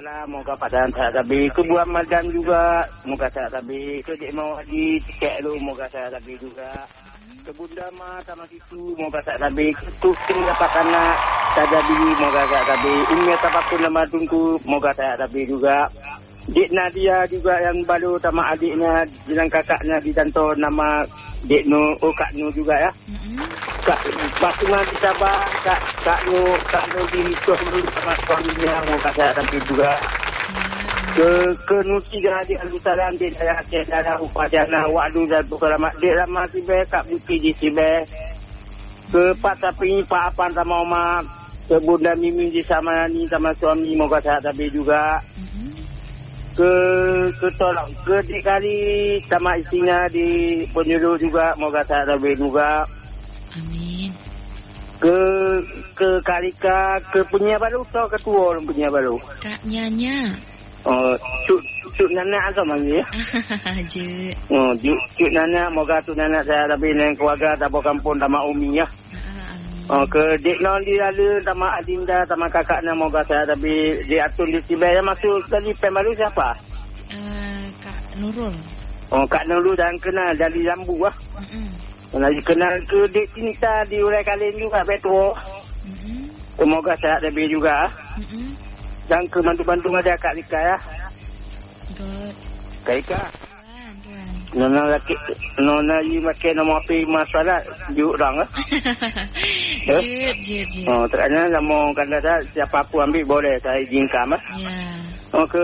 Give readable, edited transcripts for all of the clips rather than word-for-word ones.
Waalaikumsalam. Moga pada saya tabi. Ke buah madam juga. Moga saya tabi. Ke Dek mau haji tiket lu. Moga saya tabi juga. Ke Bunda Ma sama situ. Moga saya tabi. Ke Tuking dapat anak. Saya tabi. Moga saya tabi. Umi apapun nama tunggu. Moga saya tabi juga. Dek Nadia juga yang baru sama adiknya. Bilang kakaknya ditanto nama Dek Nu. Oh Kak Nu juga ya. Kak Basuma di Sabah, Kak Nu di Kuala sama suaminya, moga saya tabi juga. Ke Nusiga di Al-Salam di daerah Kedara Upadana, Wadu dan Bukalamat di Ramah Sibe, Kak Buki di Sibe. Ke Pak Tapi, Pak Apan sama Oma, ke Bunda Mimi di Samanani sama suami, moga saya tabi juga. Ke tolong ke Dikali sama istrinya di Penyuluh juga, moga saya tabi juga. Amin. Ke Kalika, ke Punya Baru atau ketua orang Punya Baru? Kak Nyanya. Oh, Cuk Nana atau manggil ya? Je. Oh, Cuk Nana, moga Cuk Nana saya lebih dengan keluarga Tabo Kampung sama Umi ya. Oh, ke Dek Non di Lalu sama Adinda sama kakaknya, moga saya lebih diatur di Sibaya. Masuk tadi pembaru siapa? Kak Nurul. Oh, Kak Nurul dan kenal dari Lambu lah. Lagi kenal ke Dek Cinta di Urai Kalin juga, betul. Semoga sehat lebih juga. Dan ke bantu-bantu ada Kak Lika ya. Good. Kak Lika. Tuan. Nona you makan nama api masalah juk orang ah. Je. Oh, terkadang nama kata siapa pun ambil boleh saya izinkan ah. Ya. Oh, ke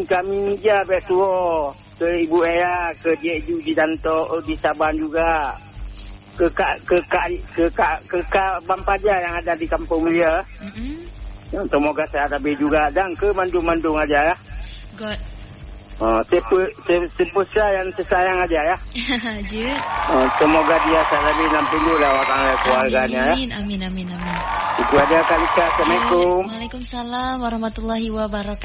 kami meja betul. Ke Ibu Aya, ke Dek Ju di Danto di Saban juga. Ke Kak Bampaja yang ada di Kampung Mulia. Semoga saya tabi juga dan ke Mandung aja ya. God. Oh, tipe saya yang sesayang aja ya. Je. Oh, semoga dia saya tabi nampil dulu lah keluarganya ya. Amin. Itu aja Kak Lika. Assalamualaikum. Waalaikumsalam warahmatullahi wabarakatuh.